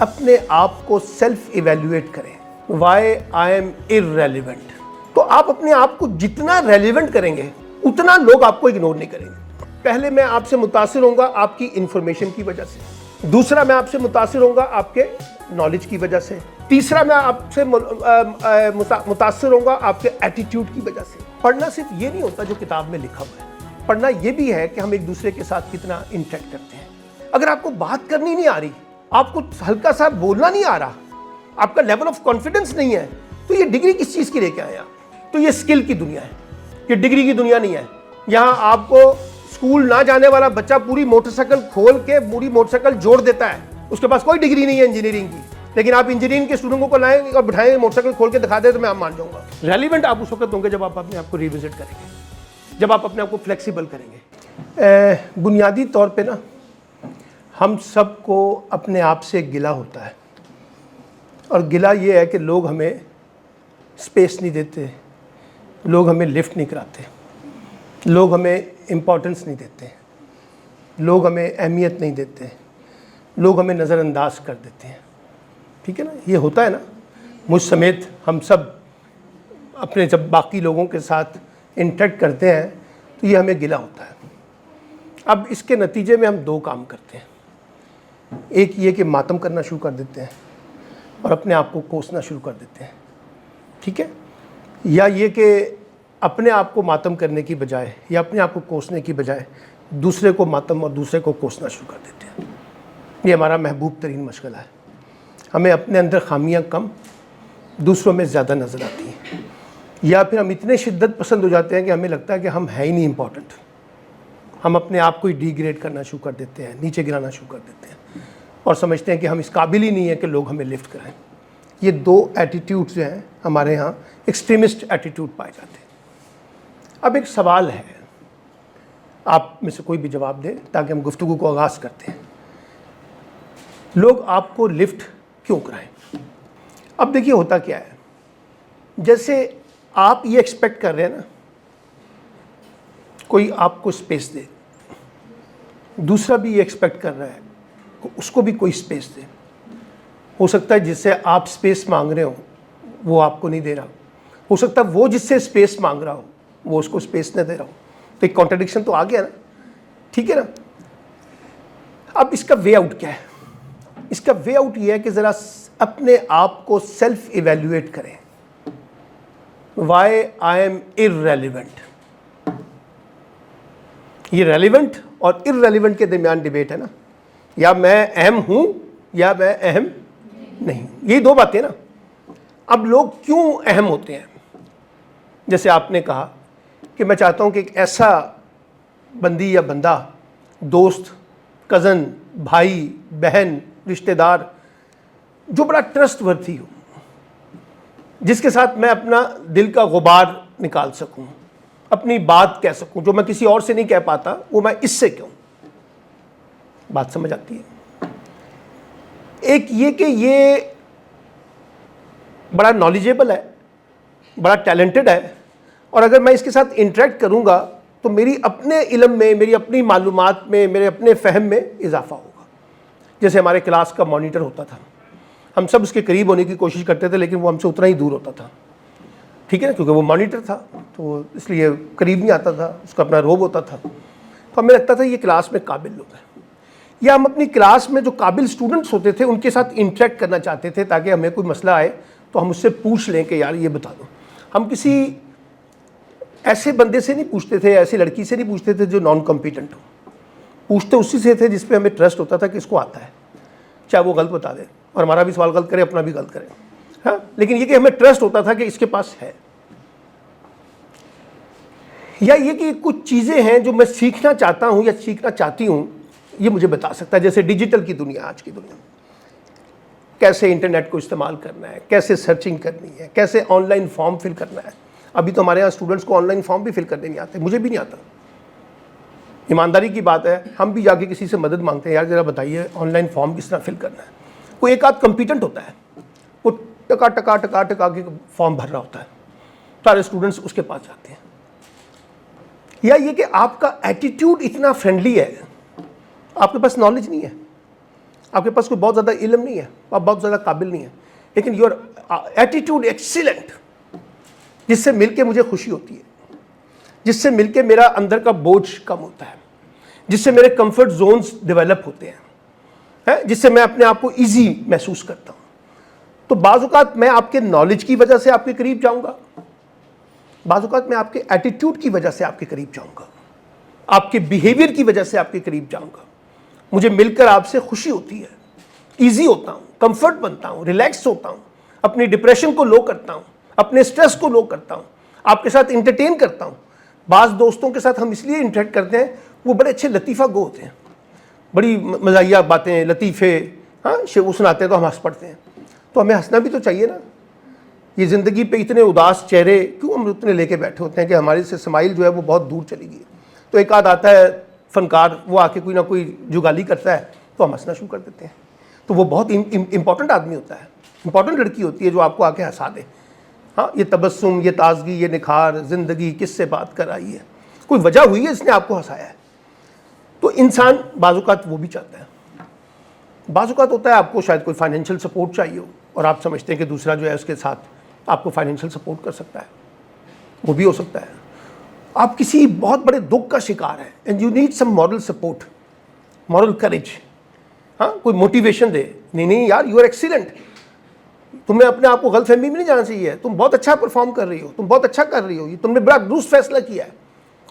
अपने आप को सेल्फ इवेल्युएट करें। Why I am irrelevant. तो आप अपने आप को जितना रेलिवेंट करेंगे उतना लोग आपको इग्नोर नहीं करेंगे। पहले मैं आपसे मुतासिर होऊंगा आपकी इंफॉर्मेशन की वजह से, दूसरा मैं आपसे मुतासिर होऊंगा आपके नॉलेज की वजह से, तीसरा मैं आपसे मुतासिर होऊंगा आपके एटीट्यूड की वजह से। पढ़ना सिर्फ ये नहीं होता जो किताब में लिखा हुआ है, पढ़ना ये भी है कि हम एक दूसरे के साथ कितना इंटरेक्ट करते हैं। अगर आपको बात करनी नहीं आ रही, आपको हल्का सा बोलना नहीं आ रहा, आपका लेवल ऑफ कॉन्फिडेंस नहीं है, तो ये डिग्री किस चीज़ की लेके आए आप? तो ये स्किल की दुनिया है, ये डिग्री की दुनिया नहीं है। यहाँ आपको स्कूल ना जाने वाला बच्चा पूरी मोटरसाइकिल खोल के पूरी मोटरसाइकिल जोड़ देता है, उसके पास कोई डिग्री नहीं है इंजीनियरिंग की, लेकिन आप इंजीनियरिंग के स्टूडेंटों को लाएं और बिठाएं मोटरसाइकिल खोल के दिखा दे तो मैं आप मान जाऊंगा। रेलिवेंट आप उस वक्त होंगे जब आप अपने आप को रिविजिट करेंगे, जब आप अपने आप को फ्लेक्सिबल करेंगे। बुनियादी तौर पे ना हम सबको अपने आप से गिला होता है, और गिला ये है कि लोग हमें स्पेस नहीं देते, लोग हमें लिफ्ट नहीं कराते, लोग हमें इम्पोर्टेंस नहीं देते, लोग हमें अहमियत नहीं देते, लोग हमें नज़रअंदाज कर देते हैं। ठीक है ना, ये होता है ना, मुझ समेत हम सब अपने जब बाकी लोगों के साथ इंटरेक्ट करते हैं तो ये हमें गिला होता है। अब इसके नतीजे में हम दो काम करते हैं, एक ये कि मातम करना शुरू कर देते हैं और अपने आप को कोसना शुरू कर देते हैं। ठीक है, या ये कि अपने आप को मातम करने की बजाय या अपने आप को कोसने की बजाय दूसरे को मातम और दूसरे को कोसना शुरू कर देते हैं। ये हमारा महबूब तरीन मशगला है। हमें अपने अंदर खामियां कम, दूसरों में ज़्यादा नज़र आती हैं, या फिर हम इतने शिद्दत पसंद हो जाते हैं कि हमें लगता है कि हम है ही नहीं इम्पॉर्टेंट। हम अपने आप को ही डिग्रेड करना शुरू कर देते हैं, नीचे गिराना शुरू कर देते हैं और समझते हैं कि हम इस काबिल ही नहीं है कि लोग हमें लिफ्ट कराएं। ये दो एटीट्यूड जो हैं हमारे यहाँ एक्सट्रीमिस्ट एटीट्यूड पाए जाते हैं। अब एक सवाल है, आप में से कोई भी जवाब दें ताकि हम गुफ्तगू को आगाज़ करते हैं। लोग आपको लिफ्ट क्यों कराएं? अब देखिए होता क्या है, जैसे आप ये एक्सपेक्ट कर रहे हैं ना कोई आपको स्पेस दे, दूसरा भी ये एक्सपेक्ट कर रहा है उसको भी कोई स्पेस दे। हो सकता है जिससे आप स्पेस मांग रहे हो वो आपको नहीं दे रहा, हो सकता है वो जिससे स्पेस मांग रहा हो वो उसको स्पेस नहीं दे रहा हो, तो एक कॉन्ट्रडिक्शन तो आ गया ना। ठीक है ना, अब इसका वे आउट क्या है? इसका वे आउट ये है कि ज़रा अपने आप को सेल्फ इवेल्युएट करें। Why I am irrelevant. ये रेलिवेंट और इररेलेवेंट के दरमियान डिबेट है ना, या मैं अहम हूं या मैं अहम नहीं, यही दो बातें ना। अब लोग क्यों अहम होते हैं? जैसे आपने कहा कि मैं चाहता हूं कि एक ऐसा बंदी या बंदा, दोस्त, कज़न, भाई, बहन, रिश्तेदार जो बड़ा ट्रस्टवर्थी हो, जिसके साथ मैं अपना दिल का गुबार निकाल सकूं, अपनी बात कह सकूं, जो मैं किसी और से नहीं कह पाता वो मैं इससे क्यों। बात समझ आती है? एक ये कि ये बड़ा नॉलेजेबल है, बड़ा टैलेंटेड है, और अगर मैं इसके साथ इंटरेक्ट करूंगा तो मेरी अपने इल्म में, मेरी अपनी मालूमात में, मेरे अपने फ़हम में इजाफा होगा। जैसे हमारे क्लास का मॉनिटर होता था, हम सब उसके करीब होने की कोशिश करते थे लेकिन वो हमसे उतना ही दूर होता था। ठीक है ना, क्योंकि वो मॉनिटर था तो इसलिए करीब नहीं आता था, उसका अपना रोब होता था। तो हमें लगता था ये क्लास में काबिल लोग हैं, या हम अपनी क्लास में जो काबिल स्टूडेंट्स होते थे उनके साथ इंटरेक्ट करना चाहते थे ताकि हमें कोई मसला आए तो हम उससे पूछ लें कि यार ये बता दो। हम किसी ऐसे बंदे से नहीं पूछते थे, ऐसी लड़की से नहीं पूछते थे जो नॉन कॉम्पिटेंट हो, पूछते उसी से थे जिस पे हमें ट्रस्ट होता था कि इसको आता है, चाहे वो गलत बता दे और हमारा भी सवाल गलत करे, अपना भी गलत करे। हाँ, लेकिन ये कि हमें ट्रस्ट होता था कि इसके पास है। या ये कि कुछ चीज़ें हैं जो मैं सीखना चाहता हूँ या सीखना चाहती हूँ, ये मुझे बता सकता है। जैसे डिजिटल की दुनिया, आज की दुनिया, कैसे इंटरनेट को इस्तेमाल करना है, कैसे सर्चिंग करनी है, कैसे ऑनलाइन फॉर्म फिल करना है। अभी तो हमारे यहाँ स्टूडेंट्स को ऑनलाइन फॉर्म भी फिल करने नहीं आते, मुझे भी नहीं आता। ईमानदारी की बात है, हम भी जाके किसी से मदद मांगते हैं, यार ज़रा बताइए ऑनलाइन फॉर्म किस तरह फिल करना है। कोई एक आध कॉम्पिटेंट होता है, वो टका टका टका टका के फॉर्म भर रहा होता है, सारे स्टूडेंट्स उसके पास जाते हैं। या ये कि आपका एटीट्यूड इतना फ्रेंडली है, आपके पास नॉलेज नहीं है, आपके पास कोई बहुत ज़्यादा इल्म नहीं है, आप बहुत ज़्यादा काबिल नहीं है, लेकिन योर एटीट्यूड एक्सीलेंट, जिससे मिलके मुझे खुशी होती है, जिससे मिलके मेरा अंदर का बोझ कम होता है, जिससे मेरे कंफर्ट जोन्स डेवलप होते हैं, जिससे मैं अपने आप को ईजी महसूस करता हूँ। तो बाज़ औक़ात मैं आपके नॉलेज की वजह से आपके करीब जाऊँगा, बाज़ औक़ात मैं आपके एटीट्यूड की वजह से आपके करीब जाऊँगा, आपके बिहेवियर की वजह से आपके करीब जाऊँगा। मुझे मिलकर आपसे खुशी होती है, ईजी होता हूँ, कंफर्ट बनता हूँ, रिलैक्स होता हूँ, अपनी डिप्रेशन को लो करता हूँ, अपने स्ट्रेस को लो करता हूँ, आपके साथ इंटरटेन करता हूँ। बाज़ दोस्तों के साथ हम इसलिए इंटरेक्ट करते हैं, वो बड़े अच्छे लतीफ़ा गो होते हैं, बड़ी मज़ाहिया बातें, लतीफ़े, हाँ, वो सुनाते हैं तो हम हंस पड़ते हैं। तो हमें हंसना भी तो चाहिए ना। ये ज़िंदगी पे इतने उदास चेहरे क्यों हम उतने लेके बैठे होते हैं कि हमारे से स्माइल जो है वो बहुत दूर चली गई। तो एक आध आता है फनकार, वो आके कोई ना कोई जुगाली करता है तो हम हंसना शुरू कर देते हैं। तो वो बहुत इंपॉर्टेंट आदमी होता है, इंपॉर्टेंट लड़की होती है जो आपको आके हंसा दे। हाँ, ये तबस्सुम, ये ताजगी, ये निखार, ज़िंदगी किससे बात कर आई है, कोई वजह हुई है इसने आपको हंसाया है। तो इंसान बाज़ औक़ात वो भी चाहता है। बाज़ औक़ात होता है आपको शायद कोई फाइनेंशियल सपोर्ट चाहिए हो और आप समझते हैं कि दूसरा जो है उसके साथ आपको फाइनेंशियल सपोर्ट कर सकता है, वो भी हो सकता है। आप किसी बहुत बड़े दुख का शिकार है and you need some moral support, moral courage, हाँ, कोई मोटिवेशन दे, नहीं यार यू आर एक्सीलेंट, तुम्हें अपने आप को गलतफहमी में नहीं जाना चाहिए, तुम बहुत अच्छा परफॉर्म कर रही हो, तुम बहुत अच्छा कर रही हो, ये तुमने बड़ा दुरुस्त फैसला किया है,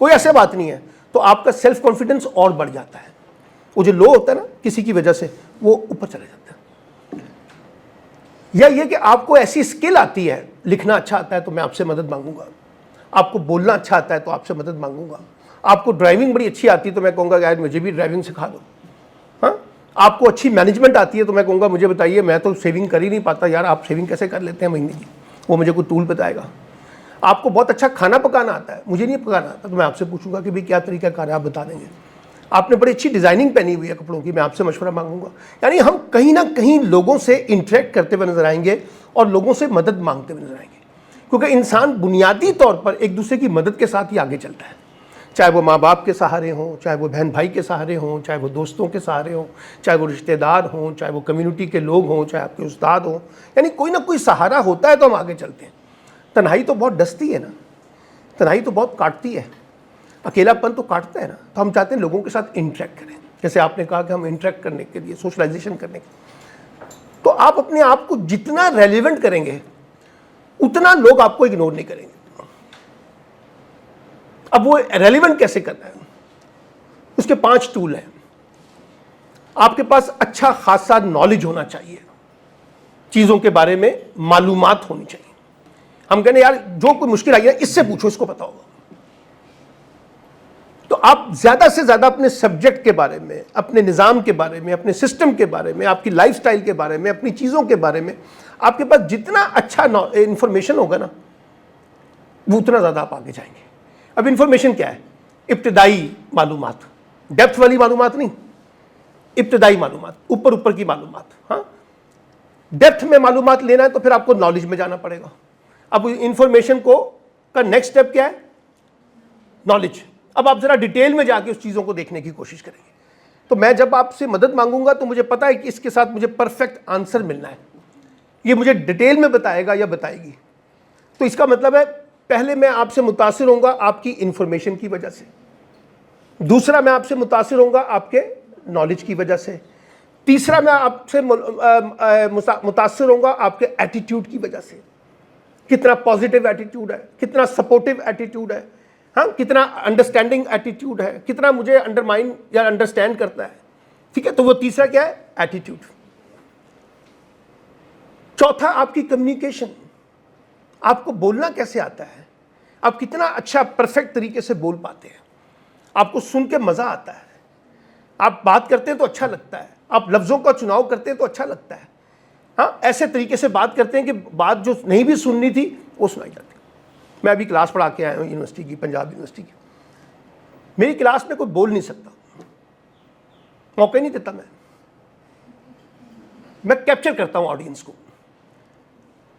कोई ऐसी बात नहीं है। तो आपका सेल्फ कॉन्फिडेंस और बढ़ जाता है। वो जो लो होता है ना किसी की वजह से, वो ऊपर चले जाता है। या ये कि आपको ऐसी स्किल आती है, लिखना अच्छा आता है तो मैं आपसे मदद मांगूंगा, आपको बोलना अच्छा आता है तो आपसे मदद मांगूंगा, आपको ड्राइविंग बड़ी अच्छी आती है तो मैं कहूँगा यार मुझे भी ड्राइविंग सिखा दो, हाँ, आपको अच्छी मैनेजमेंट आती है तो मैं कहूँगा मुझे बताइए, मैं तो सेविंग कर ही नहीं पाता यार, आप सेविंग कैसे कर लेते हैं महीने की, वो मुझे कोई टूल बताएगा। आपको बहुत अच्छा खाना पकाना आता है, मुझे नहीं पकाना आता, तो मैं आपसे पूछूंगा कि भाई क्या तरीका कार है, आप बता देंगे। आपने बड़ी अच्छी डिज़ाइनिंग पहनी हुई है कपड़ों की, मैं आपसे मशवरा मांगूंगा। यानी हम कहीं ना कहीं लोगों से इंटरेक्ट करते हुए नजर आएंगे और लोगों से मदद मांगते हुए नजर आएंगे, क्योंकि इंसान बुनियादी तौर पर एक दूसरे की मदद के साथ ही आगे चलता है। चाहे वो माँ बाप के सहारे हों, चाहे वो बहन भाई के सहारे हों, चाहे वो दोस्तों के सहारे हों, चाहे वो रिश्तेदार हों, चाहे वो कम्युनिटी के लोग हों, चाहे आपके उस्ताद हों, यानी कोई ना कोई सहारा होता है तो हम आगे चलते हैं। तन्हाई तो बहुत डसती है ना, तन्हाई तो बहुत काटती है, अकेलापन तो काटता है ना। तो हम चाहते हैं लोगों के साथ इंटरेक्ट करें, जैसे आपने कहा कि हम इंटरेक्ट करने के लिए, सोशलाइजेशन करने के लिए। तो आप अपने आप को जितना रेलिवेंट करेंगे उतना लोग आपको इग्नोर नहीं करेंगे। अब वो रेलिवेंट कैसे करना है, उसके 5 टूल हैं। आपके पास अच्छा खासा नॉलेज होना चाहिए, चीज़ों के बारे में मालूमात होनी चाहिए। हम कहने यार जो कोई मुश्किल आई है इससे पूछो, इसको पता होगा। तो आप ज़्यादा से ज़्यादा अपने सब्जेक्ट के बारे में, अपने निज़ाम के बारे में, अपने सिस्टम के बारे में, आपकी लाइफस्टाइल के बारे में, अपनी चीज़ों के बारे में आपके पास जितना अच्छा इंफॉर्मेशन होगा ना, वो उतना ज़्यादा आप आगे जाएंगे। अब इंफॉर्मेशन क्या है? इब्तदाई मालूमात, डेप्थ वाली मालूमात नहीं, इब्तदाई मालूमात, ऊपर ऊपर की मालूमात। हाँ, डेप्थ में मालूमात लेना है तो फिर आपको नॉलेज में जाना पड़ेगा। अब इंफॉर्मेशन को का नेक्स्ट स्टेप क्या है? नॉलेज। अब आप जरा डिटेल में जाके उस चीज़ों को देखने की कोशिश करेंगे। तो मैं जब आपसे मदद मांगूंगा तो मुझे पता है कि इसके साथ मुझे परफेक्ट आंसर मिलना है, ये मुझे डिटेल में बताएगा या बताएगी। तो इसका मतलब है पहले मैं आपसे मुतासिर होऊंगा आपकी इंफॉर्मेशन की वजह से, दूसरा मैं आपसे मुतासिर होऊंगा आपके नॉलेज की वजह से, तीसरा मैं आपसे मुतासिर होऊंगा आपके एटीट्यूड की वजह से, कितना पॉजिटिव एटीट्यूड है, कितना सपोर्टिव एटीट्यूड है, हाँ, कितना अंडरस्टैंडिंग एटीट्यूड है, कितना मुझे अंडरमाइन या अंडरस्टैंड करता है। ठीक है, तो वो तीसरा क्या है? एटीट्यूड। चौथा आपकी कम्युनिकेशन, आपको बोलना कैसे आता है, आप कितना अच्छा परफेक्ट तरीके से बोल पाते हैं, आपको सुन के मज़ा आता है, आप बात करते हैं तो अच्छा लगता है, आप लफ्ज़ों का चुनाव करते हैं तो अच्छा लगता है। हाँ, ऐसे तरीके से बात करते हैं कि बात जो नहीं भी सुननी थी वो सुनाई जाती। मैं अभी क्लास पढ़ा के आया हूँ यूनिवर्सिटी की, पंजाब यूनिवर्सिटी की। मेरी क्लास में कोई बोल नहीं सकता, मौका नहीं देता। मैं कैप्चर करता हूँ ऑडियंस को।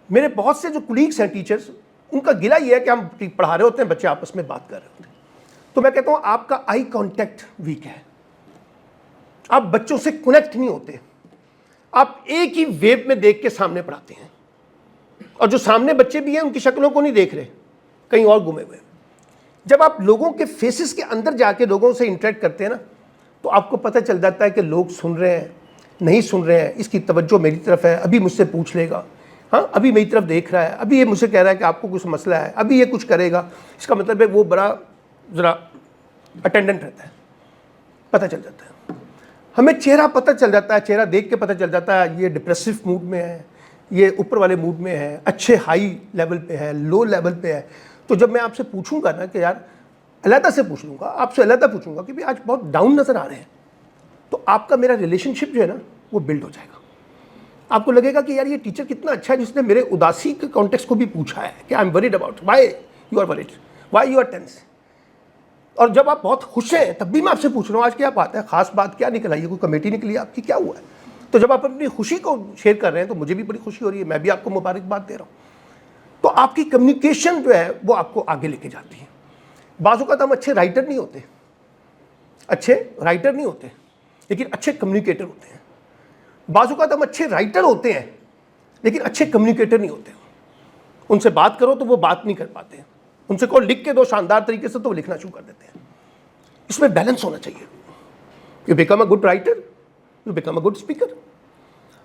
मेरे बहुत से जो कुलीग्स हैं टीचर्स, उनका गिला ये है कि हम पढ़ा रहे होते हैं, बच्चे आपस में बात कर रहे होते हैं, तो मैं कहता हूँ आपका आई कांटेक्ट वीक है, आप बच्चों से कनेक्ट नहीं होते, आप एक ही वेव में देख के सामने पढ़ाते हैं, और जो सामने बच्चे भी हैं उनकी शक्लों को नहीं देख रहे, कहीं और घूमे हुए। जब आप लोगों के फेसेस के अंदर जाके लोगों से इंटरेक्ट करते हैं ना, तो आपको पता चल जाता है कि लोग सुन रहे हैं, नहीं सुन रहे हैं, इसकी तवज्जो मेरी तरफ है, अभी मुझसे पूछ लेगा, हाँ अभी मेरी तरफ देख रहा है, अभी ये मुझसे कह रहा है कि आपको कुछ मसला है, अभी ये कुछ करेगा। इसका मतलब है वो बड़ा ज़रा अटेंडेंट रहता है, पता चल जाता है। हमें चेहरा पता चल जाता है, चेहरा देख के पता चल जाता है ये डिप्रेसिव मूड में है, ये ऊपर वाले मूड में है, अच्छे हाई लेवल पे है, लो लेवल पे है। तो जब मैं आपसे पूछूंगा ना कि यार, अलहदा से पूछ लूँगा, आपसे अलहदा पूछूंगा कि भाई आज बहुत डाउन नज़र आ रहे हैं, तो आपका मेरा रिलेशनशिप जो है ना वो बिल्ड हो जाएगा। आपको लगेगा कि यार ये टीचर कितना अच्छा है जिसने मेरे उदासी के कॉन्टेक्स्ट को भी पूछा है कि I am worried about why you are worried, why you are tense. और जब आप बहुत खुश हैं तब भी मैं आपसे पूछ रहा हूँ आज क्या बात है, खास बात क्या निकल आई है, कोई कमेटी निकली है आपकी, क्या हुआ है। तो जब आप अपनी खुशी को शेयर कर रहे हैं तो मुझे भी बड़ी खुशी हो रही है, मैं भी आपको मुबारकबाद दे रहा हूँ। तो आपकी कम्युनिकेशन जो है वो आपको आगे लेके जाती है। बाज़ औक़ात हम अच्छे राइटर नहीं होते, लेकिन अच्छे कम्युनिकेटर होते हैं। बाज़ औक़ात हम अच्छे राइटर होते हैं लेकिन अच्छे कम्युनिकेटर नहीं होते। उनसे बात करो तो वो बात नहीं कर पाते, उनसे कहो लिख के दो शानदार तरीके से तो वो लिखना शुरू कर देते हैं। इसमें बैलेंस होना चाहिए। You become a good writer, you become a good speaker.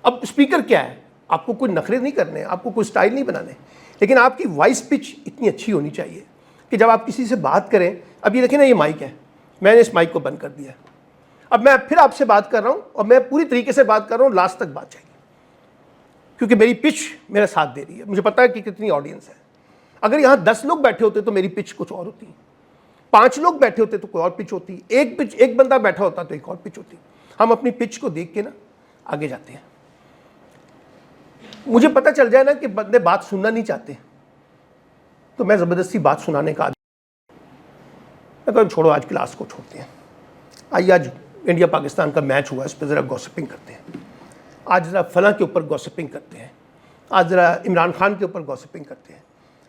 अब स्पीकर क्या है, आपको कोई नखरे नहीं करने, आपको कोई स्टाइल नहीं बनाने, लेकिन आपकी वॉइस पिच इतनी अच्छी होनी चाहिए कि जब आप किसी से बात करें, अब ये देखिए ना ये माइक है, मैंने इस माइक को बंद कर दिया, अब मैं फिर आपसे बात कर रहा हूँ और मैं पूरी तरीके से बात कर रहा हूँ, लास्ट तक बात जाएगी, क्योंकि मेरी पिच मेरा साथ दे रही है। मुझे पता है कि कितनी ऑडियंस है। अगर यहाँ 10 लोग बैठे होते तो मेरी पिच कुछ और होती, 5 लोग बैठे होते तो कोई और पिच होती, एक बंदा बैठा होता तो एक और पिच होती। हम अपनी पिच को देख के ना आगे जाते हैं। मुझे पता चल जाए ना कि बंदे बात सुनना नहीं चाहते तो मैं ज़बरदस्ती बात सुनाने का छोड़ो आज क्लास को छोड़ते हैं, आइए आज इंडिया पाकिस्तान का मैच हुआ, इस पर ज़रा गॉसिपिंग करते हैं, आज ज़रा फलां के ऊपर गॉसिपिंग करते हैं, आज ज़रा इमरान खान के ऊपर गॉसिपिंग करते हैं।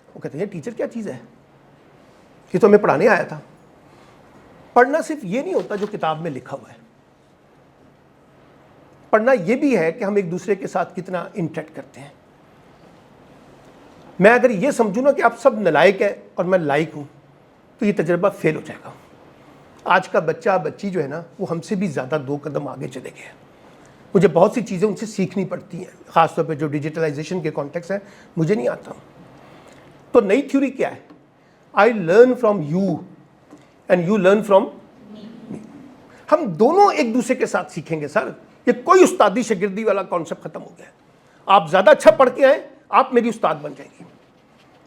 वो कहते हैं टीचर क्या चीज़ है, ये तो हमें पढ़ाने आया था। पढ़ना सिर्फ ये नहीं होता जो किताब में लिखा हुआ है, पढ़ना ये भी है कि हम एक दूसरे के साथ कितना इंटरेक्ट करते हैं। मैं अगर ये समझूँ ना कि आप सब नालायक हैं और मैं लायक हूँ तो ये तजर्बा फेल हो जाएगा। आज का बच्चा बच्ची जो है ना वो हमसे भी ज़्यादा 2 कदम आगे चले गए हैं। मुझे बहुत सी चीज़ें उनसे सीखनी पड़ती हैं, ख़ासतौर पे जो डिजिटलाइजेशन के कॉन्टेक्स्ट है, मुझे नहीं आता। तो नई थ्योरी क्या है, I learn from you and you learn from me. हम दोनों एक दूसरे के साथ सीखेंगे सर। ये कोई उस्तादी शागिर्दी वाला कॉन्सेप्ट खत्म हो गया। आप ज़्यादा अच्छा पढ़ के आए, आप मेरी उस्ताद बन जाएंगी।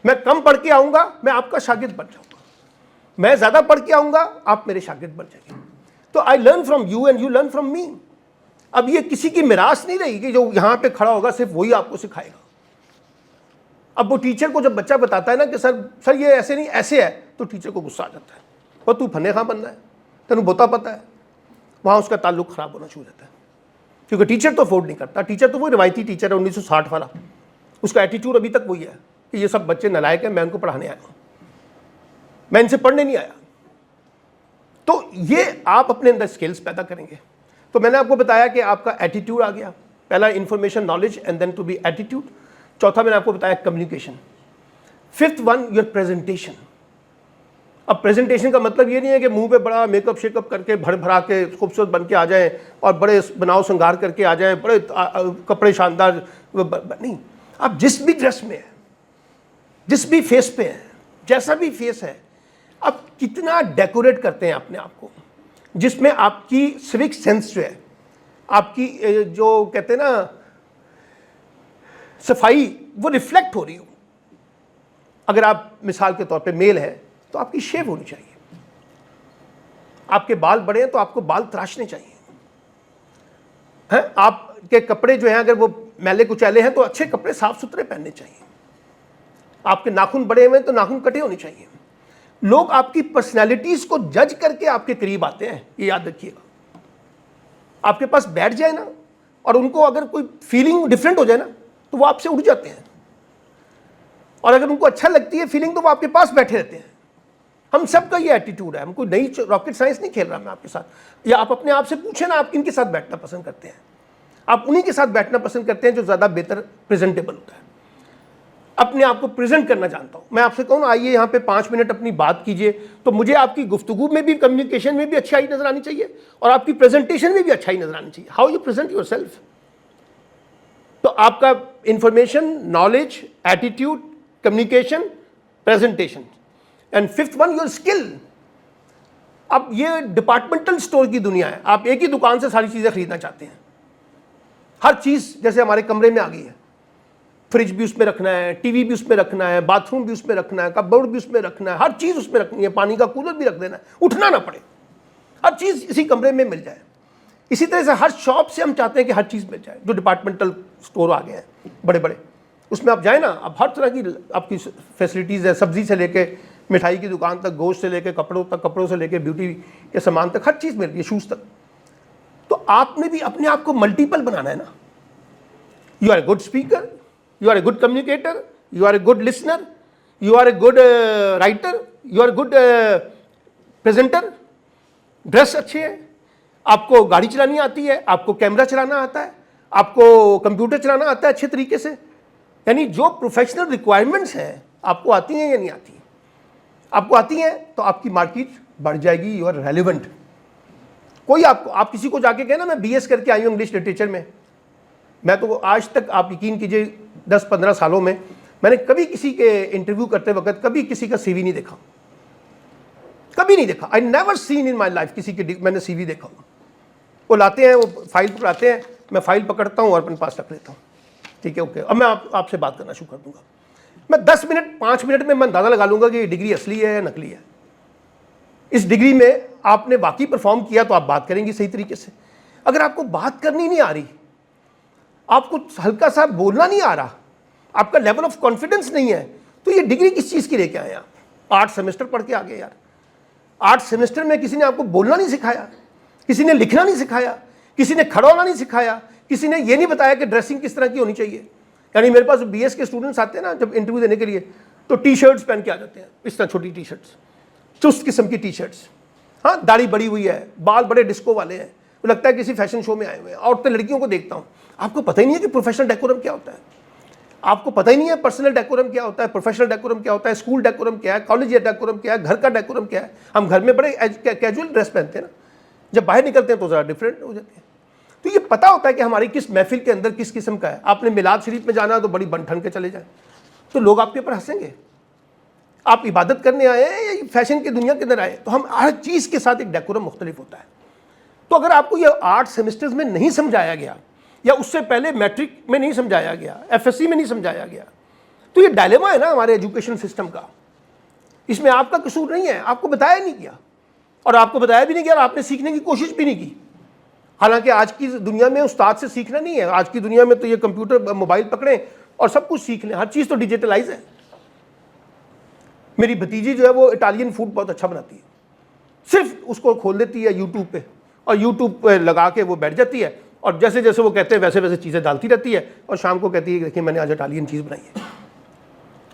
मैं कम पढ़ के आऊँगा, मैं आपका शागिर्द बन जाऊँगा। मैं ज़्यादा पढ़ के आऊँगा, आप मेरे शागिर्द बन जाएंगे। तो I learn from you and you learn from me. अब ये किसी की मिरास नहीं रही कि जो यहाँ पे खड़ा होगा सिर्फ वही आपको सिखाएगा। अब वो टीचर को जब बच्चा बताता है ना कि सर ये ऐसे नहीं ऐसे है, तो टीचर को गुस्सा आ जाता है, और तू फने खां बनना है, तेन बोता पता है। वहाँ उसका ताल्लुक ख़राब होना शुरू हो जाता है, क्योंकि टीचर तो अफोर्ड नहीं करता। टीचर तो वो रिवायती टीचर है 1960 वाला, उसका एटीट्यूड अभी तक वही है कि ये सब बच्चे नालायक हैं, मैं उनको पढ़ाने आया हूँ, मैं इनसे पढ़ने नहीं आया। तो ये आप अपने अंदर स्किल्स पैदा करेंगे। तो मैंने आपको बताया कि आपका एटीट्यूड आ गया, पहला information knowledge and then to be attitude. चौथा मैंने आपको बताया communication. 5th one your presentation. अब प्रेजेंटेशन का मतलब ये नहीं है कि मुंह पे बड़ा मेकअप शेकअप करके भर भरा के खूबसूरत बन के आ जाएं और बड़े बनाव श्रृंगार करके आ जाएं, बड़े कपड़े शानदार नहीं। आप जिस भी ड्रेस में हैं, जिस भी फेस पे हैं, जैसा भी फेस है, आप कितना डेकोरेट करते हैं अपने आप को, जिसमें आपकी सिविक सेंस जो है, आपकी जो कहते हैं ना सफाई, वो रिफ्लेक्ट हो रही हो। अगर आप मिसाल के तौर पे मेल हैं तो आपकी शेव होनी चाहिए, आपके बाल बड़े हैं तो आपको बाल तराशने चाहिए हैं, आपके कपड़े जो हैं अगर वो मैले कुचैले हैं तो अच्छे कपड़े साफ सुथरे पहनने चाहिए, आपके नाखून बड़े हुए हैं तो नाखून कटे होने चाहिए। लोग आपकी पर्सनैलिटीज को जज करके आपके करीब आते हैं, ये याद रखिएगा। आपके पास बैठ जाए ना और उनको अगर कोई फीलिंग डिफरेंट हो जाए ना तो वो आपसे उठ जाते हैं, और अगर उनको अच्छा लगती है फीलिंग तो वो आपके पास बैठे रहते हैं। हम सबका ये एटीट्यूड है। हम कोई नई रॉकेट साइंस नहीं खेल रहा मैं आपके साथ, या आप अपने आप से पूछे ना आप किन के साथ बैठना पसंद करते हैं। आप उन्हीं के साथ बैठना पसंद करते हैं जो ज़्यादा बेहतर प्रेजेंटेबल होता है, अपने आप को प्रेजेंट करना जानता हूं। मैं आपसे कहूँ ना, आइए यहाँ पे 5 मिनट अपनी बात कीजिए, तो मुझे आपकी गुफ्तगू में भी, कम्युनिकेशन में भी अच्छाई नजर आनी चाहिए और आपकी प्रेजेंटेशन में भी अच्छाई नजर आनी चाहिए। How you present yourself. तो आपका information, knowledge, attitude, communication, presentation, and fifth one your skill. अब ये डिपार्टमेंटल स्टोर की दुनिया है, आप एक ही दुकान से सारी चीजें खरीदना चाहते हैं। हर चीज जैसे हमारे कमरे में आ गई है, फ्रिज भी उसमें रखना है, टीवी भी उसमें रखना है, बाथरूम भी उसमें रखना है, कपबोर्ड भी उसमें रखना है, हर चीज उसमें रखनी है, पानी का कूलर भी रख देना है, उठना ना पड़े, हर चीज इसी कमरे में मिल जाए। इसी तरह से हर शॉप से हम चाहते हैं कि हर चीज मिल जाए। जो डिपार्टमेंटल स्टोर आ गए हैं बड़े बड़े, उसमें आप जाए ना, अब हर तरह की आपकी फैसिलिटीज है, सब्जी से लेके मिठाई की दुकान तक, गोश्त से लेके कपड़ों तक, कपड़ों से लेके ब्यूटी के सामान तक, हर चीज मिल रही है, शूज तक। तो आपने भी अपने आप को मल्टीपल बनाना है ना। You are a good speaker, you are a good communicator, you are a good listener, you are a good writer, you are a good presenter, dress अच्छे है, आपको गाड़ी चलानी आती है, आपको कैमरा चलाना आता है, आपको कंप्यूटर चलाना आता है अच्छे तरीके से। यानी जो प्रोफेशनल रिक्वायरमेंट्स हैं आपको आती हैं या नहीं आती? आपको आती हैं तो आपकी मार्केट बढ़ जाएगी, यू आर रेलिवेंट। कोई आपको, आप किसी को जाके कहें ना मैं बीएस करके आई हूँ इंग्लिश लिटरेचर में, मैं तो आज तक आप यकीन कीजिए 10-15 सालों में मैंने कभी किसी के इंटरव्यू करते वक्त कभी किसी का सीवी नहीं देखा, कभी नहीं देखा। I never seen in my life किसी के मैंने सीवी देखा। वो लाते हैं, वो फाइल पकड़ाते हैं, मैं फाइल पकड़ता हूँ और अपने पास रख लेता हूँ, ठीक है, ओके, अब मैं आपसे बात करना शुरू कर दूंगा। मैं 10 मिनट 5 मिनट में मैं अंदाज़ा लगा लूंगा कि ये डिग्री असली है या नकली है। इस डिग्री में आपने वाकई परफॉर्म किया तो आप बात करेंगे सही तरीके से। अगर आपको बात करनी नहीं आ रही, आपको हल्का सा बोलना नहीं आ रहा, आपका लेवल ऑफ कॉन्फिडेंस नहीं है, तो ये डिग्री किस चीज़ की लेके आए आप? 8 सेमेस्टर पढ़ के आ गए यार। 8 सेमेस्टर में किसी ने आपको बोलना नहीं सिखाया, किसी ने लिखना नहीं सिखाया, किसी ने खड़ा होना नहीं सिखाया, किसी ने ये नहीं बताया कि ड्रेसिंग किस तरह की होनी चाहिए। यानी मेरे पास बीएस के स्टूडेंट्स आते हैं ना जब इंटरव्यू देने के लिए, तो टी शर्ट्स पहन के आ जाते हैं, इस तरह छोटी टी शर्ट्स, चुस्त किस्म की टी शर्ट्स, हाँ, दाढ़ी बड़ी हुई है, बाल बड़े डिस्को वाले हैं, तो लगता है किसी फैशन शो में आए हुए हैं। और तो लड़कियों को देखता हूँ, आपको पता ही नहीं है कि प्रोफेशनल डेकोरम क्या होता है, आपको पता ही नहीं है पर्सनल डेकोरम क्या होता है, प्रोफेशनल डेकोरम क्या होता है, स्कूल डेकोरम क्या है, कॉलेज डेकोरम क्या है, घर का डेकोरम क्या है। हम घर में बड़े कैजुअल ड्रेस पहनते हैं ना, जब बाहर निकलते हैं तो ज़रा डिफरेंट हो जाते हैं। तो ये पता होता है कि हमारी किस महफिल के अंदर किस किस्म का है। आपने मिलाद शरीफ में जाना है तो बड़ी बन ठन के चले जाए, तो लोग आपके ऊपर हंसेंगे। आप इबादत करने आए हैं या फैशन की दुनिया के अंदर आए, तो हम हर चीज़ के साथ एक डेकोरम मुख्तलिफ होता है। तो अगर आपको ये 8 सेमेस्टर्स में नहीं समझाया गया, या उससे पहले मैट्रिक में नहीं समझाया गया, एफएससी में नहीं समझाया गया, तो ये डायलेमा है ना हमारे एजुकेशन सिस्टम का। इसमें आपका कसूर नहीं है, आपको बताया नहीं गया, और आपको बताया भी नहीं गया और आपने सीखने की कोशिश भी नहीं की। हालांकि आज की दुनिया में उस्ताद से सीखना नहीं है, आज की दुनिया में तो ये कंप्यूटर मोबाइल पकड़ें और सब कुछ सीख लें, हर चीज़ तो डिजिटलाइज है। मेरी भतीजी जो है वो इटालियन फूड बहुत अच्छा बनाती है, सिर्फ उसको खोल देती है यूट्यूब पे, और यूट्यूब पे लगा के वो बैठ जाती है, और जैसे जैसे वो कहते हैं वैसे वैसे चीज़ें डालती रहती है, और शाम को कहती है कि देखिए मैंने आज इटालियन चीज़ बनाई है।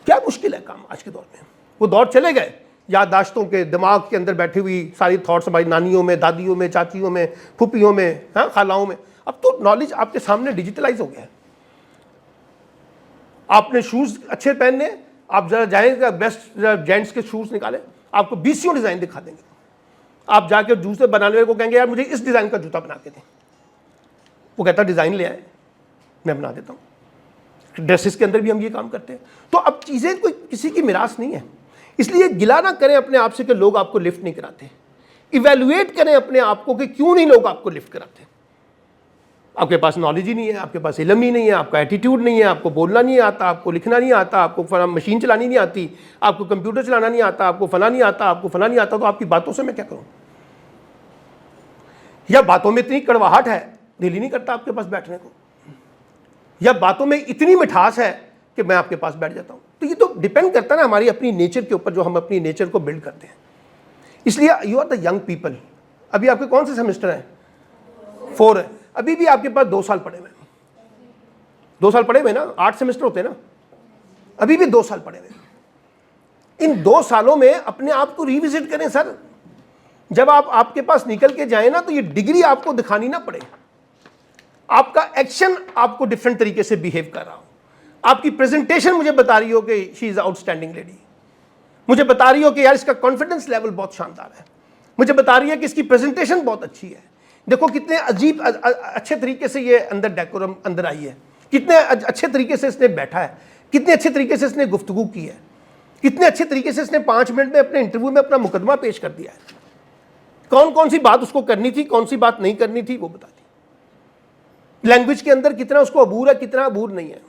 क्या मुश्किल है काम आज के दौर में। वो दौर चले गए याददाश्तों के, दिमाग के अंदर बैठी हुई सारी थॉट्स हमारी नानियों में, दादियों में, चाचियों में, फूफियों में, हाँ, खालाओं में। अब तो नॉलेज आपके सामने डिजिटलाइज हो गया है। आपने शूज़ अच्छे पहनने, आप जरा जाएंगे बेस्ट जेंट्स के शूज़ निकालें, आपको 20 डिज़ाइन दिखा देंगे। आप जाके जूते बनाने वाले को कहेंगे यार मुझे इस डिज़ाइन का जूता बना के दें, वो कहता डिज़ाइन ले आए, मैं बना देता हूँ। ड्रेसेस के अंदर भी हम ये काम करते हैं। तो अब चीज़ें कोई किसी की मिरास नहीं है, इसलिए गिला ना करें अपने आप से कि लोग आपको लिफ्ट नहीं कराते। इवैल्यूएट करें अपने आप को कि क्यों नहीं लोग आपको लिफ्ट कराते। आपके पास नॉलेज ही नहीं है, आपके पास इल्म ही नहीं है, आपका एटीट्यूड नहीं है, आपको बोलना नहीं आता, आपको लिखना नहीं आता, आपको मशीन चलानी नहीं आती, आपको कंप्यूटर चलाना नहीं आता, आपको फला नहीं आता, आपको फला नहीं आता, तो आपकी बातों से मैं क्या करूँ? या बातों में इतनी कड़वाहट है दिल ही नहीं करता आपके पास बैठने को, या बातों में इतनी मिठास है कि मैं आपके पास बैठ जाता हूँ। तो ये तो डिपेंड करता है ना हमारी अपनी नेचर के ऊपर, जो हम अपनी नेचर को बिल्ड करते हैं। इसलिए you are the young people. अभी आपके कौन से सेमेस्टर हैं? 4 है। अभी भी आपके पास 2 साल पड़े हुए, 2 साल पड़े हुए ना, 8 सेमेस्टर होते हैं ना, अभी भी 2 साल पड़े हुए। इन 2 सालों में अपने आप को रिविजिट करें सर। जब आप आपके पास निकल के जाए ना, तो ये डिग्री आपको दिखानी ना पड़े, आपका एक्शन आपको डिफरेंट तरीके से बिहेव कर रहा हो, आपकी प्रेजेंटेशन मुझे बता रही हो कि शी इज आउटस्टैंडिंग लेडी, मुझे बता रही हो कि यार इसका कॉन्फिडेंस लेवल बहुत शानदार है, मुझे बता रही है कि इसकी प्रेजेंटेशन बहुत अच्छी है, देखो कितने अजीब अच्छे तरीके से ये अंदर डेकोरम अंदर आई है, कितने अच्छे तरीके से इसने बैठा है, कितने अच्छे तरीके से इसने गुफ्तगू की है, कितने अच्छे तरीके से इसने 5 मिनट में अपने इंटरव्यू में अपना मुकदमा पेश कर दिया है, कौन कौन सी बात उसको करनी थी, कौन सी बात नहीं करनी थी वो बता दी, लैंग्वेज के अंदर कितना उसको अबूर है, कितना अबूर नहीं है,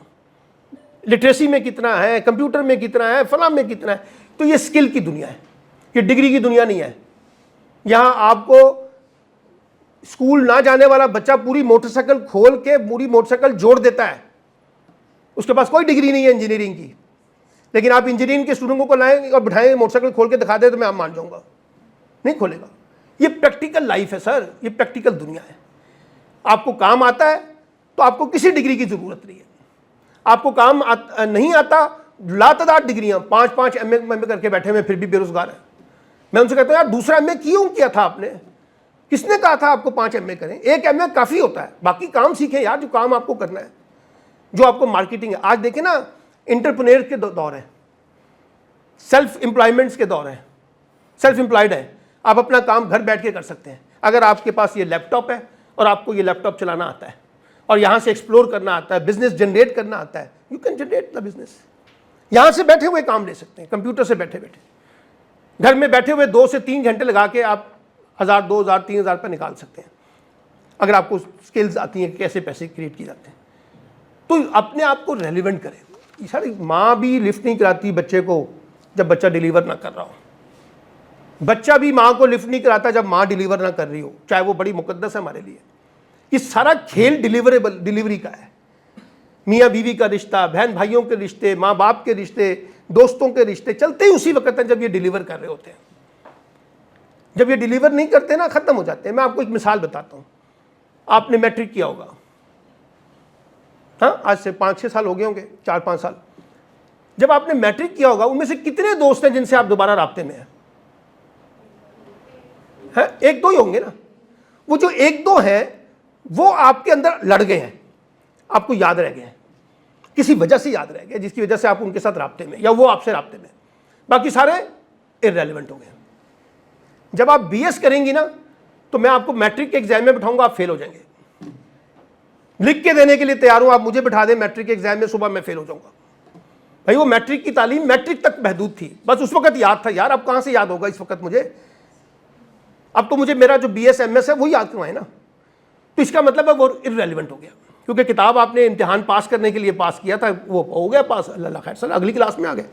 लिटरेसी में कितना है, कंप्यूटर में कितना है, फलां में कितना है। तो ये स्किल की दुनिया है, ये डिग्री की दुनिया नहीं है। यहाँ आपको स्कूल ना जाने वाला बच्चा पूरी मोटरसाइकिल खोल के पूरी मोटरसाइकिल जोड़ देता है, उसके पास कोई डिग्री नहीं है इंजीनियरिंग की, लेकिन आप इंजीनियरिंग के स्टूडेंटों को लाएंगे और बिठाएंगे मोटरसाइकिल खोल के दिखा दे तो मैं आप मान जाऊंगा, नहीं खोलेगा। ये प्रैक्टिकल लाइफ है सर, ये प्रैक्टिकल दुनिया है। आपको काम आता है तो आपको किसी डिग्री की जरूरत नहीं है, आपको काम नहीं आता, लातादार डिग्रियां 5-5 MA करके बैठे हुए फिर भी बेरोजगार है। मैं उनसे कहता हूं यार दूसरा MA क्यों किया था आपने, किसने कहा था आपको 5 MA करें, 1 MA काफी होता है, बाकी काम सीखें यार, जो काम आपको करना है, जो आपको मार्केटिंग है। आज देखें ना, एंटरप्रेन्योर के दौर है, सेल्फ एम्प्लॉयमेंट्स के दौर है, सेल्फ एम्प्लॉयड है, आप अपना काम घर बैठ के कर सकते हैं। अगर आपके पास ये लैपटॉप है और आपको ये लैपटॉप चलाना आता है और यहाँ से एक्सप्लोर करना आता है, बिजनेस जनरेट करना आता है, you can generate the business. यहाँ से बैठे हुए काम ले सकते हैं, कंप्यूटर से बैठे बैठे, घर में बैठे हुए 2 से 3 घंटे लगा के आप 1000, 2000, 3000 रुपये निकाल सकते हैं, अगर आपको स्किल्स आती हैं कैसे पैसे क्रिएट किए जाते हैं। तो अपने आप को रेलिवेंट करें। सारी माँ भी लिफ्ट नहीं कराती बच्चे को जब बच्चा डिलीवर ना कर रहा हो, बच्चा भी माँ को लिफ्ट नहीं कराता जब माँ डिलीवर ना कर रही हो, चाहे वो बड़ी मुकद्दस है हमारे लिए। ये सारा खेल डिलीवरी का है, मियाँ बीवी का रिश्ता, बहन भाइयों के रिश्ते, माँ बाप के रिश्ते, दोस्तों के रिश्ते चलते ही उसी वक्त हैं जब ये डिलीवर कर रहे होते हैं। जब ये डिलीवर नहीं करते ना, खत्म हो जाते हैं। मैं आपको एक मिसाल बताता हूँ, आपने मैट्रिक किया होगा, हाँ आज से 5-6 साल हो गए होंगे, 4-5 साल। जब आपने मैट्रिक किया होगा, उनमें से कितने दोस्त हैं जिनसे आप दोबारा राब्ते में हैं? 1-2 ही होंगे ना। वो जो 1-2 हैं वो आपके अंदर लड़ गए हैं, आपको याद रह गए हैं, किसी वजह से याद रह गए, जिसकी वजह से आप उनके साथ राब्ते में या वो आपसे राब्ते में, बाकी सारे इररेलेवेंट हो गए। जब आप BS करेंगी ना, तो मैं आपको मैट्रिक के एग्जाम में बिठाऊंगा, आप फेल हो जाएंगे। लिख के देने के लिए तैयार हूं, आप मुझे बिठा दें मैट्रिक के एग्जाम में, सुबह मैं फेल हो जाऊंगा। भाई वो मैट्रिक की तालीम मैट्रिक तक महदूद थी, बस उस वक्त याद था यार, अब कहां से याद होगा इस वक्त मुझे, अब तो मुझे मेरा जो BS MS है वो याद करवाए ना। तो इसका मतलब है वो इररेलेवेंट हो गया, क्योंकि किताब आपने इम्तिहान पास करने के लिए पास किया था, वो हो गया पास, अल्लाह खैर सर अगली क्लास में आ गए।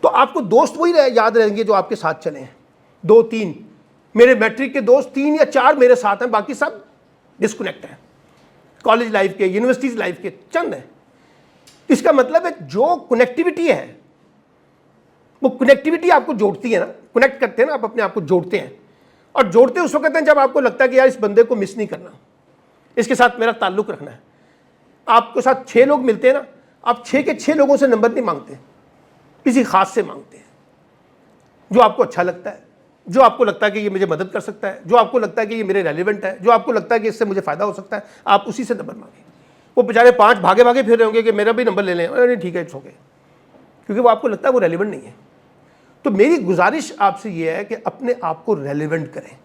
तो आपको दोस्त वही याद रहेंगे जो आपके साथ चले हैं, 2-3। मेरे मैट्रिक के दोस्त 3 या 4 मेरे साथ हैं, बाकी सब डिस्कनेक्ट हैं, कॉलेज लाइफ के, यूनिवर्सिटीज लाइफ के चंद हैं। इसका मतलब है जो कनेक्टिविटी है, वो कनेक्टिविटी आपको जोड़ती है ना, कनेक्ट करते हैं ना, आप अपने आप को जोड़ते हैं। और जोड़ते उस वक्त हैं जब आपको लगता है कि यार इस बंदे को मिस नहीं करना, इसके साथ मेरा ताल्लुक रखना है। आपके साथ 6 लोग मिलते हैं ना, आप 6 के 6 लोगों से नंबर नहीं मांगते, किसी खास से मांगते हैं, जो आपको अच्छा लगता है, जो आपको लगता है कि ये मुझे मदद कर सकता है, जो आपको लगता है कि ये मेरे रेलिवेंट है, जो आपको लगता है कि इससे मुझे फ़ायदा हो सकता है, आप उसी से नंबर मांगे। वो बेचारे 5 भागे भागे फिर रहे होंगे कि मेरा भी नंबर ले लें, अरे ठीक है इट्स ओके, क्योंकि वो आपको लगता है वो रेलिवेंट नहीं है। तो मेरी गुजारिश आपसे ये है कि अपने आप को रेलिवेंट करें,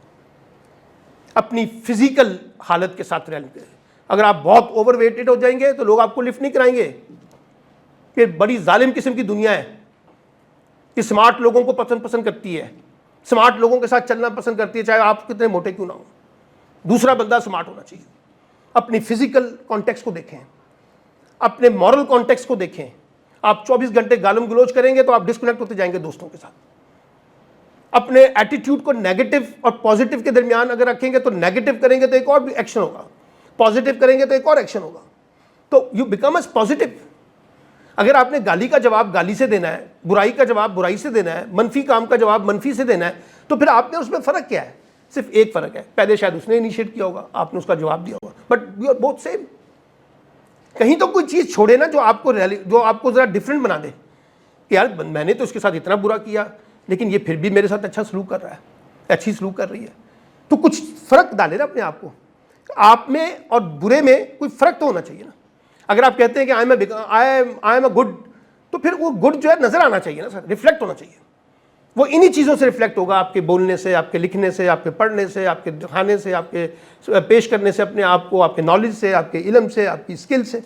अपनी फिजिकल हालत के साथ रेलिवेंट करें। अगर आप बहुत ओवरवेटेड हो जाएंगे तो लोग आपको लिफ्ट नहीं कराएंगे। ये बड़ी जालिम किस्म की दुनिया है कि स्मार्ट लोगों को पसंद करती है, स्मार्ट लोगों के साथ चलना पसंद करती है, चाहे आप कितने मोटे क्यों ना हो। दूसरा बंदा स्मार्ट होना चाहिए। अपनी फिजिकल कॉन्टेक्स्ट को देखें, अपने मॉरल कॉन्टेक्स्ट को देखें। आप 24 घंटे गालम गलोच करेंगे तो आप डिस्कनेक्ट होते जाएंगे दोस्तों के साथ। अपने एटीट्यूड को नेगेटिव और पॉजिटिव के दरमियान अगर रखेंगे तो नेगेटिव करेंगे तो एक और भी एक्शन होगा, पॉजिटिव करेंगे तो एक और एक्शन होगा। तो यू बिकम एज पॉजिटिव। अगर आपने गाली का जवाब गाली से देना है, बुराई का जवाब बुराई से देना है, मनफी काम का जवाब मनफी से देना है, तो फिर आपने उसमें फ़र्क क्या है? सिर्फ एक फ़र्क है, पहले शायद उसने इनिशिएट किया होगा, आपने उसका जवाब दिया होगा, but you are both same. कहीं तो कोई चीज़ छोड़े ना जो आपको ज़रा डिफरेंट बना दे कि यार मैंने तो उसके साथ इतना बुरा किया लेकिन ये फिर भी मेरे साथ अच्छा सलूक कर रहा है, अच्छी सलूक कर रही है। तो कुछ फ़र्क डाले ना अपने आप को। आप में और बुरे में कोई फर्क तो होना चाहिए ना। अगर आप कहते हैं कि आई एम अ गुड, तो फिर वो गुड जो है नजर आना चाहिए ना सर, रिफ्लेक्ट होना चाहिए। वो इन्हीं चीज़ों से रिफ्लेक्ट होगा, आपके बोलने से, आपके लिखने से, आपके पढ़ने से, आपके दिखाने से, आपके पेश करने से अपने आप को, आपके नॉलेज से, आपके इल्म से, आपकी स्किल से।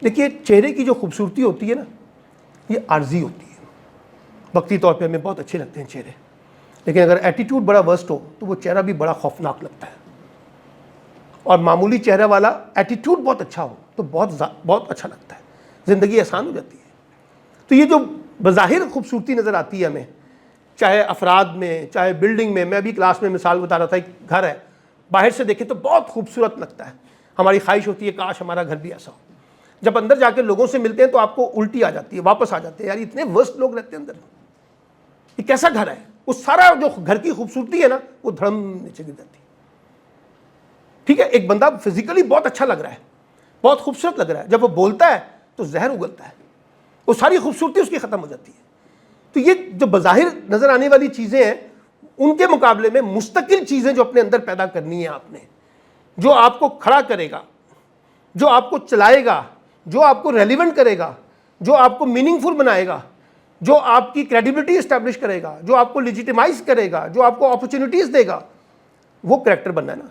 देखिए, चेहरे की जो खूबसूरती होती है ना, ये आर्जी होती है। वक्ती तौर पे हमें बहुत अच्छे लगते हैं चेहरे, लेकिन अगर एटीट्यूड बड़ा वर्स्ट हो तो वो चेहरा भी बड़ा खौफनाक लगता है। और मामूली चेहरा वाला एटीट्यूड बहुत अच्छा हो तो बहुत अच्छा लगता है, ज़िंदगी आसान हो जाती है। तो ये जो बज़ाहिर खूबसूरती नज़र आती है हमें, चाहे अफराद में, चाहे बिल्डिंग में। मैं भी क्लास में मिसाल बता रहा था, एक घर है, बाहर से देखें तो बहुत खूबसूरत लगता है, हमारी ख्वाहिश होती है काश हमारा घर भी ऐसा हो। जब अंदर जाके लोगों से मिलते हैं तो आपको उल्टी आ जाती है, वापस आ जाते हैं, यार इतने वर्स्ट लोग रहते हैं अंदर, ये कैसा घर है। वो सारा जो घर की खूबसूरती है ना, वो धड़म नीचे गिर जाती है। ठीक है, एक बंदा फिजिकली बहुत अच्छा लग रहा है, बहुत खूबसूरत लग रहा है, जब वो बोलता है तो जहर उगलता है, वो सारी खूबसूरती उसकी खत्म हो जाती है। तो ये जो बज़ाहिर नजर आने वाली चीजें हैं, उनके मुकाबले में मुस्तकिल चीजें जो अपने अंदर पैदा करनी है आपने, जो आपको खड़ा करेगा, जो आपको चलाएगा, जो आपको रेलिवेंट करेगा, जो आपको मीनिंगफुल बनाएगा, जो आपकी क्रेडिबिलिटी इस्टेब्लिश करेगा, जो आपको लेजिटिमाइज करेगा, जो आपको अपॉर्चुनिटीज देगा, वो करेक्टर बनना है ना।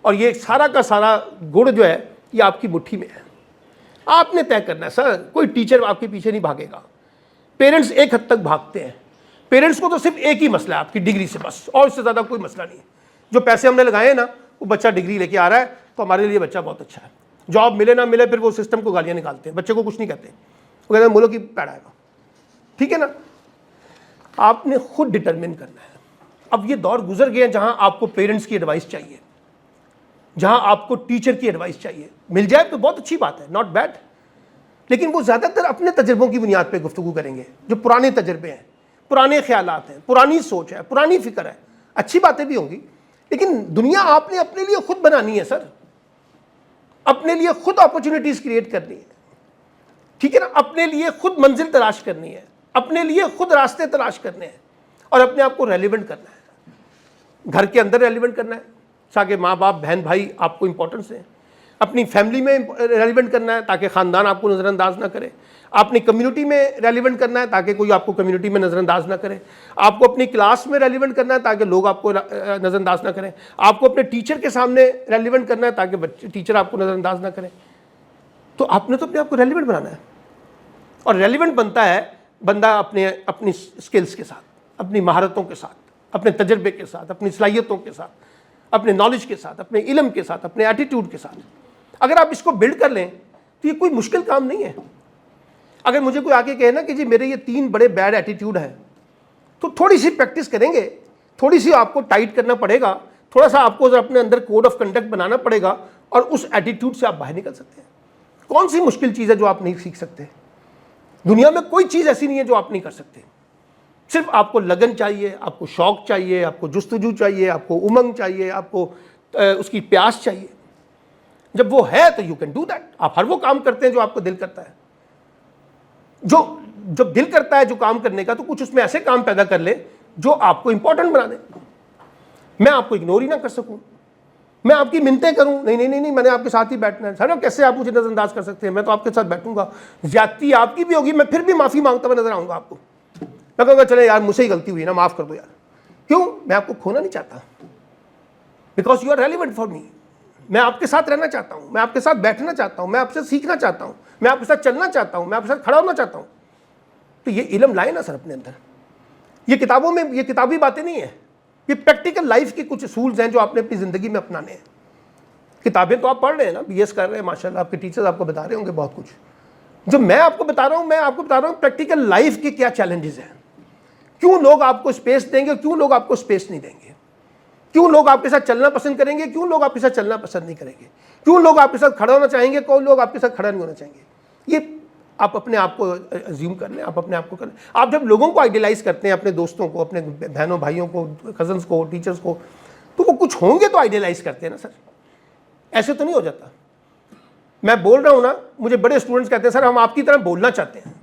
और ये सारा का सारा गुण जो है ये आपकी मुट्ठी में है, आपने तय करना है सर। कोई टीचर आपके पीछे नहीं भागेगा, पेरेंट्स एक हद तक भागते हैं। पेरेंट्स को तो सिर्फ एक ही मसला है, आपकी डिग्री से बस, और इससे ज़्यादा कोई मसला नहीं है। जो पैसे हमने लगाए हैं ना, वो बच्चा डिग्री लेके आ रहा है तो हमारे लिए बच्चा बहुत अच्छा है। जॉब मिले ना मिले, फिर वो सिस्टम को गालियाँ निकालते हैं, बच्चे को कुछ नहीं कहते, वो कहते हैं बोलो कि पैड़ाएगा। ठीक है ना, आपने खुद डिटरमिन करना है। अब ये दौर गुजर गए जहाँ आपको पेरेंट्स की एडवाइस चाहिए, जहां आपको टीचर की एडवाइस चाहिए। मिल जाए तो बहुत अच्छी बात है, नॉट बैड, लेकिन वो ज़्यादातर अपने तजर्बों की बुनियाद पे गुफ्तगू करेंगे, जो पुराने तजर्बे हैं, पुराने ख्यालात हैं, पुरानी सोच है, पुरानी फिक्र है। अच्छी बातें भी होंगी, लेकिन दुनिया आपने अपने लिए खुद बनानी है सर, अपने लिए खुद अपॉर्चुनिटीज क्रिएट करनी है। ठीक है ना, अपने लिए खुद मंजिल तलाश करनी है, अपने लिए खुद रास्ते तलाश करने हैं, और अपने आप को रेलिवेंट करना है। घर के अंदर रेलिवेंट करना है ताकि माँ बाप बहन भाई आपको इंपॉर्टेंस दें, अपनी फैमिली में रेलिवेंट करना है ताकि ख़ानदान आपको नज़रअंदाज ना करे, आपने कम्युनिटी में रेलिवेंट करना है ताकि कोई आपको कम्युनिटी में नज़रअंदाज ना करे, आपको अपनी क्लास में रेलिवेंट करना है ताकि लोग आपको नज़रअंदाज ना करें, आपको अपने टीचर के सामने रेलिवेंट करना है ताकि टीचर आपको नज़रअंदाज ना करें। तो आपने तो अपने आप को रेलिवेंट बनाना है, और रेलिवेंट बनता है बंदा अपनी स्किल्स के साथ, अपनी महारतों के साथ, अपने तजर्बे के साथ, अपनी सलाहियतों के साथ, अपने नॉलेज के साथ, अपने इल्म के साथ, अपने एटीट्यूड के साथ। अगर आप इसको बिल्ड कर लें तो ये कोई मुश्किल काम नहीं है। अगर मुझे कोई आके कहे ना कि जी मेरे ये 3 बड़े बैड एटीट्यूड हैं, तो थोड़ी सी प्रैक्टिस करेंगे, थोड़ी सी आपको टाइट करना पड़ेगा, थोड़ा सा आपको अपने अंदर कोड ऑफ कंडक्ट बनाना पड़ेगा, और उस एटीट्यूड से आप बाहर निकल सकते हैं। कौन सी मुश्किल चीज़ है जो आप नहीं सीख सकते? दुनिया में कोई चीज़ ऐसी नहीं है जो आप नहीं कर सकते। सिर्फ आपको लगन चाहिए, आपको शौक चाहिए, आपको जुस्तजू चाहिए, आपको उमंग चाहिए, आपको उसकी प्यास चाहिए। जब वो है तो यू कैन डू दैट। आप हर वो काम करते हैं जो आपको दिल करता है। जब दिल करता है जो काम करने का, तो कुछ उसमें ऐसे काम पैदा कर ले जो आपको इंपॉर्टेंट बना दे। मैं आपको इग्नोर ही ना कर सकूं, मैं आपकी मिन्नतें करूं, नहीं नहीं नहीं नहीं मैंने आपके साथ ही बैठना है। सर कैसे आप मुझे नजरअंदाज कर सकते हैं? मैं तो आपके साथ बैठूंगा, ज्यादती आपकी भी होगी, मैं फिर भी माफी मांगता हुआ नजर आऊंगा आपको। मैं कहूँगा चले यार मुझसे ही गलती हुई ना, माफ कर दो यार। क्यों? मैं आपको खोना नहीं चाहता, because you are relevant for me. मैं आपके साथ रहना चाहता हूँ, मैं आपके साथ बैठना चाहता हूँ, मैं आपसे सीखना चाहता हूँ, मैं आपके साथ चलना चाहता हूँ, मैं आपके साथ खड़ा होना चाहता हूँ। तो ये इल्म लाए ना सर अपने अंदर। ये किताबों में, ये किताबी बातें नहीं है, ये प्रैक्टिकल लाइफ के कुछ असूल्स हैं जो आपने अपनी ज़िंदगी में अपनाने हैं। किताबें तो आप पढ़ रहे हैं ना, BS कर रहे हैं माशाल्लाह, आपके टीचर्स आपको बता रहे होंगे बहुत कुछ। जो मैं आपको बता रहा हूँ, मैं आपको बता रहा हूँ प्रैक्टिकल लाइफ के क्या चैलेंजेस हैं, क्यों लोग आपको स्पेस देंगे, क्यों लोग आपको स्पेस नहीं देंगे, क्यों लोग आपके साथ चलना पसंद करेंगे, क्यों लोग आपके साथ चलना पसंद नहीं करेंगे, क्यों लोग आपके साथ खड़ा होना चाहेंगे, कौन लोग आपके साथ खड़ा नहीं होना चाहेंगे। ये आप अपने आप को अज्यूम कर लें, आप अपने आप को कर लें। आप जब लोगों को आइडियलाइज करते हैं, अपने दोस्तों को, अपने बहनों भाइयों को, कजन्स को, टीचर्स को, तो वो कुछ होंगे तो आइडियलाइज करते हैं ना सर, ऐसे तो नहीं हो जाता। मैं बोल रहा हूँ ना, मुझे बड़े स्टूडेंट्स कहते हैं सर हम आपकी तरह बोलना चाहते हैं,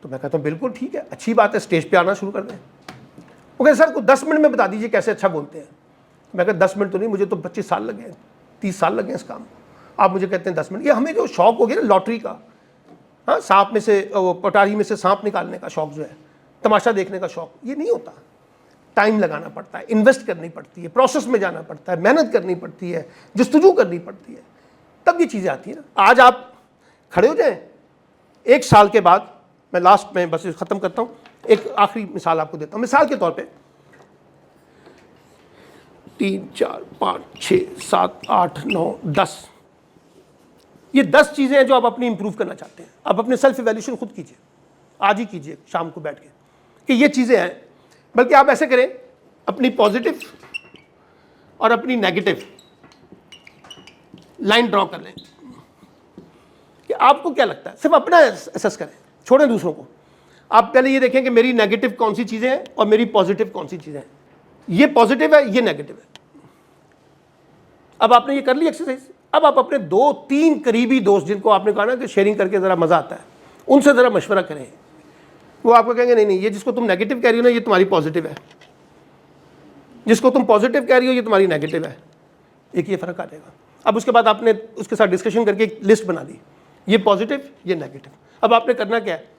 तो मैं कहता हूँ बिल्कुल ठीक है, अच्छी बात है, स्टेज पे आना शुरू कर दें। वो कहते सर को 10 मिनट में बता दीजिए कैसे अच्छा बोलते हैं। मैं कहा 10 मिनट तो नहीं, मुझे तो 25 साल लगे हैं, 30 साल लगे हैं इस काम में, आप मुझे कहते हैं 10 मिनट। ये हमें जो शौक हो गया ना लॉटरी का, हाँ, सांप में से, वो पटारी में से सांप निकालने का शौक जो है, तमाशा देखने का शौक, ये नहीं होता। टाइम लगाना पड़ता है, इन्वेस्ट करनी पड़ती है, प्रोसेस में जाना पड़ता है, मेहनत करनी पड़ती है, जस्तजू करनी पड़ती है, तब ये चीज़ें आती हैं ना। आज आप खड़े हो जाएं, 1 साल के बाद, मैं लास्ट में बस ख़त्म करता हूँ, एक आखिरी मिसाल आपको देता हूँ। मिसाल के तौर पे 3, 4, 5, 6, 7, 8, 9, 10, ये 10 चीज़ें हैं जो आप अपनी इंप्रूव करना चाहते हैं। आप अपने सेल्फ इवैल्यूएशन खुद कीजिए, आज ही कीजिए शाम को बैठ के, कि ये चीज़ें हैं। बल्कि आप ऐसे करें, अपनी पॉजिटिव और अपनी नेगेटिव लाइन ड्रॉ कर लें कि आपको क्या लगता है। सिर्फ अपना असेस करें, छोड़ें दूसरों को। आप पहले ये देखें कि मेरी नेगेटिव कौन सी चीज़ें हैं और मेरी पॉजिटिव कौन सी चीज़ें हैं। ये पॉजिटिव है, ये नेगेटिव है। अब आपने ये कर ली एक्सरसाइज। अब आप अपने 2-3 करीबी दोस्त, जिनको आपने कहा ना कि शेयरिंग करके ज़रा मज़ा आता है, उनसे ज़रा मशवरा करें। वो आपको कहेंगे नहीं नहीं, ये जिसको तुम नेगेटिव कह रही हो ना, ये तुम्हारी पॉजिटिव है, जिसको तुम पॉजिटिव कह रही हो ये तुम्हारी नेगेटिव है। एक ये फ़र्क आ जाएगा। अब उसके बाद आपने उसके साथ डिस्कशन करके एक लिस्ट बना दी, ये पॉजिटिव, ये नेगेटिव। अब आपने करना क्या है,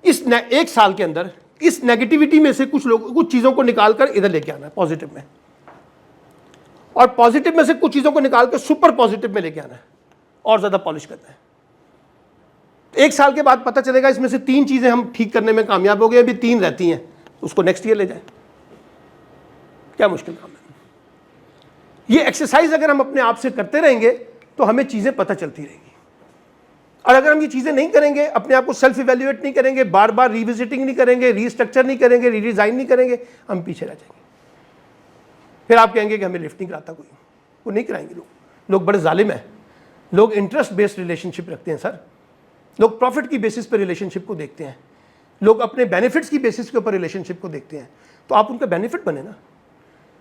इस 1 साल के अंदर इस नेगेटिविटी में से कुछ चीज़ों को निकाल कर इधर लेके आना है पॉजिटिव में, और पॉजिटिव में से कुछ चीज़ों को निकाल कर सुपर पॉजिटिव में लेके आना है और ज़्यादा पॉलिश करना है। 1 साल के बाद पता चलेगा इसमें से 3 चीज़ें हम ठीक करने में कामयाब हो गए, अभी 3 रहती हैं, उसको नेक्स्ट ईयर ले जाए। क्या मुश्किल काम है। ये एक्सरसाइज अगर हम अपने आप से करते रहेंगे तो हमें चीज़ें पता चलती रहेंगी। और अगर हम ये चीज़ें नहीं करेंगे, अपने आप को सेल्फ इवैल्यूएट नहीं करेंगे, बार बार रिविजिटिंग नहीं करेंगे, रीस्ट्रक्चर नहीं करेंगे, रीडिज़ाइन नहीं करेंगे, हम पीछे रह जाएंगे। फिर आप कहेंगे कि हमें लिफ्ट नहीं कराता कोई, वो नहीं कराएंगे लोग बड़े जालिम हैं। लोग इंटरेस्ट बेस्ड रिलेशनशिप रखते हैं सर, लोग प्रॉफिट की बेसिस पर रिलेशनशिप को देखते हैं, लोग अपने बेनिफिट्स की बेसिस के ऊपर रिलेशनशिप को देखते हैं। तो आप उनका बेनिफिट बने ना,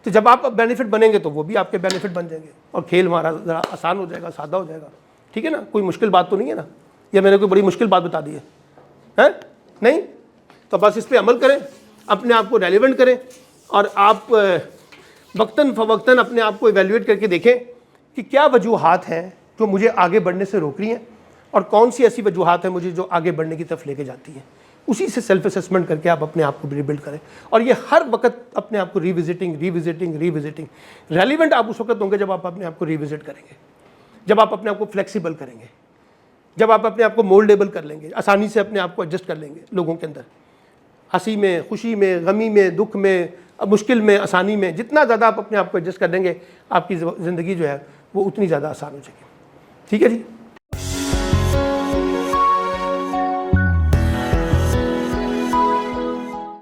तो जब आप बेनिफिट बनेंगे तो वो भी आपके बेनिफिट बन जाएंगे, और खेल हमारा ज़रा आसान हो जाएगा, सादा हो जाएगा। ठीक है ना, कोई मुश्किल बात तो नहीं है ना, या मैंने कोई बड़ी मुश्किल बात बता दी है नहीं? तो बस इस पर अमल करें, अपने आप को रेलिवेंट करें, और आप वक्तन फ़वक्तन अपने आप को इवैल्यूएट करके देखें कि क्या वजूहात हैं जो मुझे आगे बढ़ने से रोक रही हैं, और कौन सी ऐसी वजूहात हैं मुझे जो आगे बढ़ने की तरफ लेके जाती हैं। उसी से सेल्फ असेसमेंट करके आप अपने आप को रिबिल्ड करें, और ये हर वक्त अपने आप को रिविजिटिंग रेलिवेंट आप उस वक्त होंगे जब आप अपने आप को रिविजिट करेंगे, जब आप अपने आप को फ्लेक्सिबल करेंगे, जब आप अपने आप को मोल्डेबल कर लेंगे, आसानी से अपने आप को एडजस्ट कर लेंगे लोगों के अंदर, हंसी में, खुशी में, गमी में, दुख में, मुश्किल में, आसानी में। जितना ज़्यादा आप अपने आप को एडजस्ट कर देंगे, आपकी ज़िंदगी जो है वो उतनी ज़्यादा आसान हो जाएगी। ठीक है जी।